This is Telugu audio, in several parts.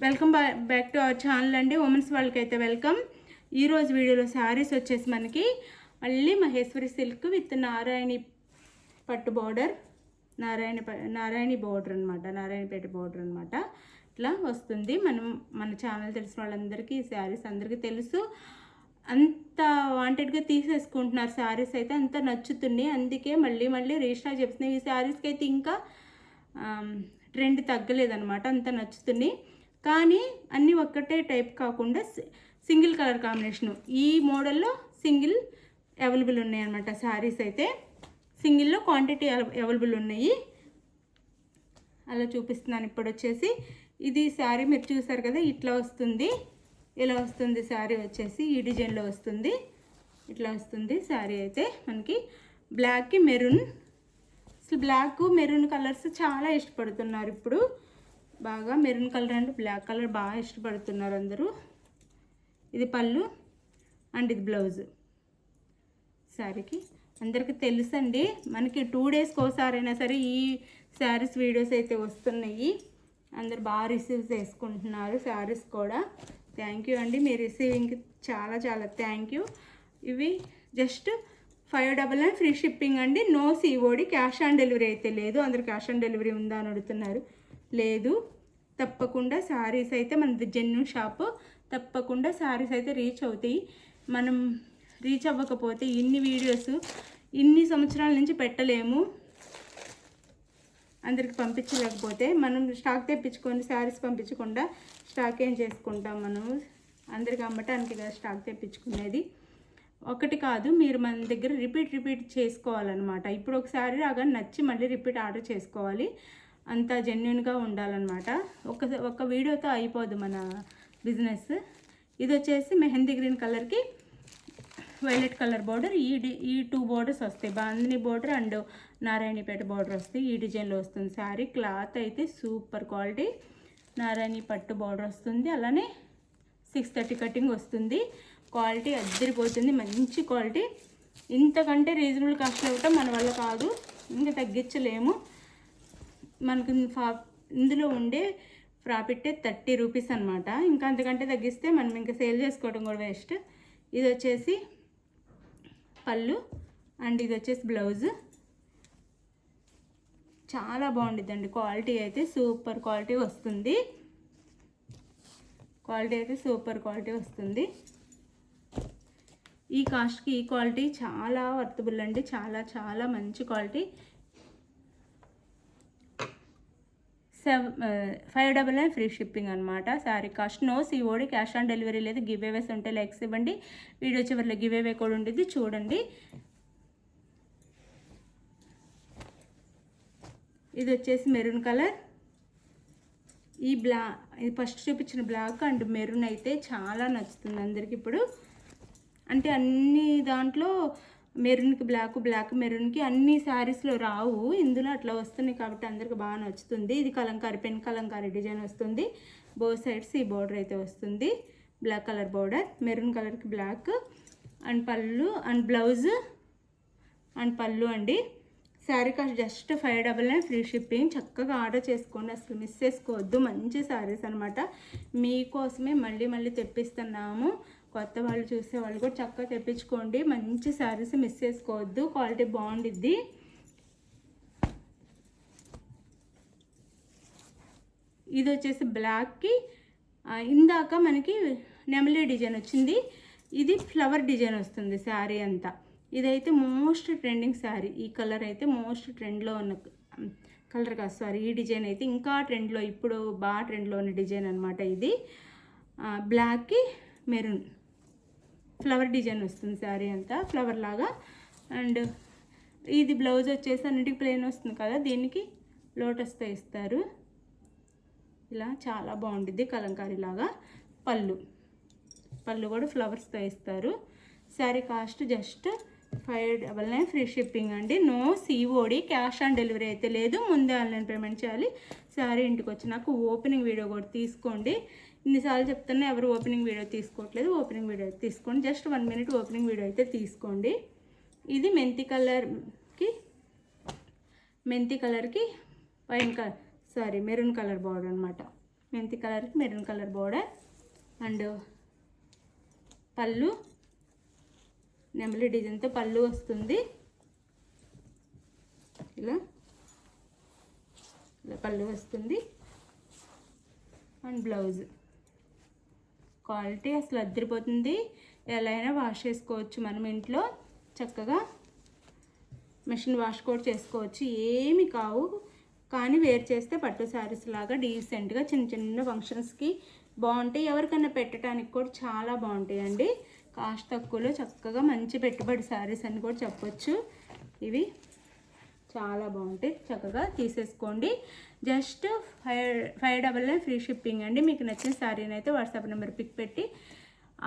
Welcome back to our channel అండి. ఉమెన్స్ వాళ్ళకి అయితే వెల్కమ్. ఈరోజు వీడియోలో శారీస్ వచ్చేసి మనకి మళ్ళీ మహేశ్వరి సిల్క్ విత్ నారాయణి పట్టు బార్డర్, నారాయణి బార్డర్ అనమాట, నారాయణపేట బార్డర్ అనమాట. ఇట్లా వస్తుంది. మన ఛానల్ తెలిసిన వాళ్ళందరికీ ఈ శారీస్ అందరికీ తెలుసు. అంత వాంటెడ్గా తీసేసుకుంటున్నారు శారీస్ అయితే, అంత నచ్చుతున్నాయి. అందుకే మళ్ళీ రీస్టాక్ చెప్తున్నాయి. ఈ శారీస్కి అయితే ఇంకా ట్రెండ్ తగ్గలేదన్నమాట, అంత నచ్చుతున్నాయి. కానీ అన్నీ ఒక్కటే టైప్ కాకుండా సింగిల్ కలర్ కాంబినేషను. ఈ మోడల్లో సింగిల్ అవైలబుల్ ఉన్నాయి అన్నమాట. శారీస్ అయితే సింగిల్లో క్వాంటిటీ అవైలబుల్ ఉన్నాయి. అలా చూపిస్తున్నాను. ఇప్పుడు వచ్చేసి ఇది శారీ మీరు చూసారు కదా, ఇట్లా వస్తుంది. ఇలా వస్తుంది శారీ వచ్చేసి, ఈ డిజైన్లో వస్తుంది. ఇట్లా వస్తుంది శారీ అయితే మనకి. బ్లాక్కి మెరూన్, అసలు బ్లాక్ మెరూన్ కలర్స్ చాలా ఇష్టపడుతున్నారు ఇప్పుడు. బాగా maroon colour and black colour బాగా ఇష్టపడుతున్నారు అందరూ. ఇది పళ్ళు అండ్ ఇది బ్లౌజ్ శారీకి. అందరికీ తెలుసండి, మనకి 2 డేస్కి ఒకసారి అయినా సరే ఈ శారీస్ వీడియోస్ అయితే వస్తున్నాయి. అందరు బాగా రిసీవ్ చేసుకుంటున్నారు శారీస్ కూడా. థ్యాంక్ యూ అండి, మీ రిసీవింగ్కి చాలా థ్యాంక్ యూ. ఇవి జస్ట్ 599 ఫ్రీ షిప్పింగ్ అండి. No COD, cash on delivery అయితే లేదు. అందరు క్యాష్ ఆన్ డెలివరీ ఉందా అని అడుగుతున్నారు. లేదు, తప్పకుండా శారీస్ అయితే మనది జెన్యూన్ షాపు. తప్పకుండా శారీస్ అయితే రీచ్ అవుతాయి. మనం రీచ్ అవ్వకపోతే ఇన్ని వీడియోస్ ఇన్ని సంవత్సరాల నుంచి పెట్టలేము. అందరికి పంపించలేకపోతే మనం స్టాక్ తెప్పించుకొని శారీస్ పంపించకుండా స్టాక్ ఏం చేసుకుంటాం మనము? అందరికి అమ్మటానికి కదా స్టాక్ తెప్పించుకునేది. ఒకటి కాదు, మీరు మన దగ్గర రిపీట్ చేసుకోవాలన్నమాట. ఇప్పుడు ఒకసారి రాగా నచ్చి మళ్ళీ రిపీట్ ఆర్డర్ చేసుకోవాలి. అంత జెన్యున్గా ఉండాలన్నమాట. ఒక వీడియోతో అయిపోదు మన బిజినెస్. ఇది వచ్చేసి మెహందీ గ్రీన్ కలర్కి వైలెట్ కలర్ బార్డర్. ఈ 2 బార్డర్స్ వస్తాయి. Bandhani border and Narayanpet border వస్తాయి. ఈ డిజైన్లో వస్తుంది శారీ. క్లాత్ అయితే సూపర్ క్వాలిటీ. నారాయణి పట్టు బార్డర్ వస్తుంది. అలానే 630 కటింగ్ వస్తుంది. క్వాలిటీ అద్దరిపోతుంది, మంచి క్వాలిటీ. ఇంతకంటే రీజనబుల్ కాస్ట్లో ఇవ్వటం మన వల్ల కాదు, ఇంకా తగ్గించలేము. మనకు ఇందులో ఉండే ప్రాఫిట్ 30 రూపీస్ అనమాట. ఇంకా అంతకంటే తగ్గిస్తే మనం ఇంకా సేల్ చేసుకోవడం కూడా వేస్ట్. ఇది వచ్చేసి పళ్ళు అండ్ ఇది వచ్చేసి బ్లౌజ్. చాలా బాగుండిద్దండి. క్వాలిటీ అయితే సూపర్ క్వాలిటీ వస్తుంది. ఈ కాస్ట్కి ఈ క్వాలిటీ చాలా వర్తబుల్ అండి. చాలా మంచి క్వాలిటీ. 599 ఫ్రీ షిప్పింగ్ అనమాట. Sari cost. No COD, cash on delivery లేదు. గివ్ అవేస్ ఉంటే లైక్స్ ఇవ్వండి. వీడియో చివరిలో గివ్ అవే కూడా ఉంటుంది, చూడండి. ఇది వచ్చేసి మెరూన్ కలర్. ఇది ఫస్ట్ చూపించిన బ్లాక్ అండ్ మెరూన్ అయితే చాలా నచ్చుతుంది అందరికి ఇప్పుడు. అంటే అన్ని దాంట్లో మెరూన్కి బ్లాక్ మెరూన్కి అన్ని శారీస్లో రావు, ఇందులో అట్లా వస్తున్నాయి కాబట్టి అందరికి బాగా నచ్చుతుంది. ఇది కలంకారీ, పెన్ కలంకారీ డిజైన్ వస్తుంది. బోత్ సైడ్స్ ఈ బార్డర్ అయితే వస్తుంది. బ్లాక్ కలర్ బార్డర్, మెరూన్ కలర్కి బ్లాక్ అండ్ పళ్ళు అండ్ బ్లౌజ్ అండ్ పళ్ళు అండి. Sari cost just 599 free shipping. చక్కగా ఆర్డర్ చేసుకోండి, అసలు మిస్ చేసుకోవద్దు. మంచి శారీస్ అనమాట. మీకోసమే మళ్ళీ తెప్పిస్తున్నాము. కొత్త వాళ్ళు చూసే వాళ్ళు కూడా చక్కగా తెప్పించుకోండి. మంచి శారీస్ మిస్ చేసుకోవద్దు, క్వాలిటీ బాగుండిద్ది. ఇది వచ్చేసి బ్లాక్కి ఇందాక మనకి నెమలి డిజైన్ వచ్చింది. ఇది ఫ్లవర్ డిజైన్ వస్తుంది శారీ అంతా. ఇదైతే మోస్ట్ ట్రెండింగ్ శారీ. ఈ కలర్ అయితే మోస్ట్ ట్రెండ్లో ఉన్న కలర్ కాదు, సారీ. ఈ డిజైన్ అయితే ఇంకా ట్రెండ్లో, ఇప్పుడు బాగా ట్రెండ్లో ఉన్న డిజైన్ అనమాట. ఇది బ్లాక్కి మెరూన్ ఫ్లవర్ డిజైన్ వస్తుంది శారీ అంతా, ఫ్లవర్ లాగా. అండ్ ఇది బ్లౌజ్ వచ్చేసి అన్నిటికీ ప్లెయిన్ వస్తుంది కదా, దీనికి లోటస్తో ఇస్తారు. ఇలా చాలా బాగుంటుంది, కలంకారీ లాగా. పళ్ళు కూడా ఫ్లవర్స్తో ఇస్తారు. Sari cost just 599 free shipping అండి. No COD, cash on delivery అయితే లేదు. ముందే ఆన్లైన్ పేమెంట్ చేయాలి. శారీ ఇంటికి వచ్చి నాకు ఓపెనింగ్ వీడియో కూడా తీసుకోండి. ఇన్నిసార్లు చెప్తున్నా ఎవరు ఓపెనింగ్ వీడియో తీసుకోవట్లేదు. ఓపెనింగ్ వీడియో తీసుకోండి. జస్ట్ 1 మినిట్ ఓపెనింగ్ వీడియో అయితే తీసుకోండి. ఇది మెంతి కలర్కి మెరూన్ కలర్ బార్డర్ అనమాట. మెంతి కలర్కి మెరూన్ కలర్ బోర్డర్. అండ్ పళ్ళు నెమలి డిజైన్తో పళ్ళు వస్తుంది. ఇలా పళ్ళు వస్తుంది. అండ్ బ్లౌజ్ క్వాలిటీ అసలు అద్దరిపోతుంది. ఎలా అయినా వాష్ చేసుకోవచ్చు మనం ఇంట్లో చక్కగా. మెషిన్ వాష్ కూడా చేసుకోవచ్చు, ఏమి కావు. కానీ వేర్ చేస్తే పట్టు శారీస్ లాగా డీసెంట్గా చిన్న చిన్న ఫంక్షన్స్కి బాగుంటాయి. ఎవరికైనా పెట్టడానికి కూడా చాలా బాగుంటాయండి. కాస్ట్ తక్కువలో చక్కగా మంచి పెట్టుబడి శారీస్ అని కూడా చెప్పొచ్చు. ఇవి చాలా బాగుంటాయి, చక్కగా తీసేసుకోండి. జస్ట్ 599 ఫ్రీ షిప్పింగ్ అండి. మీకు నచ్చిన శారీని అయితే వాట్సాప్ నెంబర్ పిక్ పెట్టి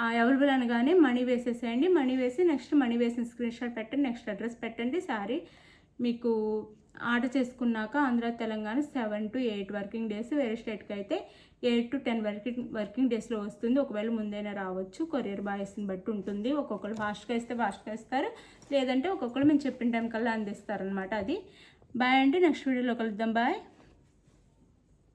అవైలబుల్ అనగానే మనీ వేసేసేయండి. మనీ వేసి నెక్స్ట్ మనీ వేసిన స్క్రీన్ షాట్ పెట్టండి, నెక్స్ట్ అడ్రస్ పెట్టండి. శారీ మీకు ఆర్డర్ చేసుకున్నాక Andhra Telangana 7 to 8 working days, వేరే స్టేట్కి అయితే 8 to 10 వర్కింగ్ డేస్లో వస్తుంది. ఒకవేళ ముందైనా రావచ్చు, కొరియర్ బాయ్స్ని బట్టి ఉంటుంది. ఒక్కొక్కరు ఫాస్ట్గా ఇస్తే ఫాస్ట్గా ఇస్తారు, లేదంటే ఒక్కొక్కరు మేము చెప్పిన టైం కల్లా అందిస్తారనమాట. అది బాయ్ అండి. నెక్స్ట్ వీడియోలో కలుద్దాం. బాయ్.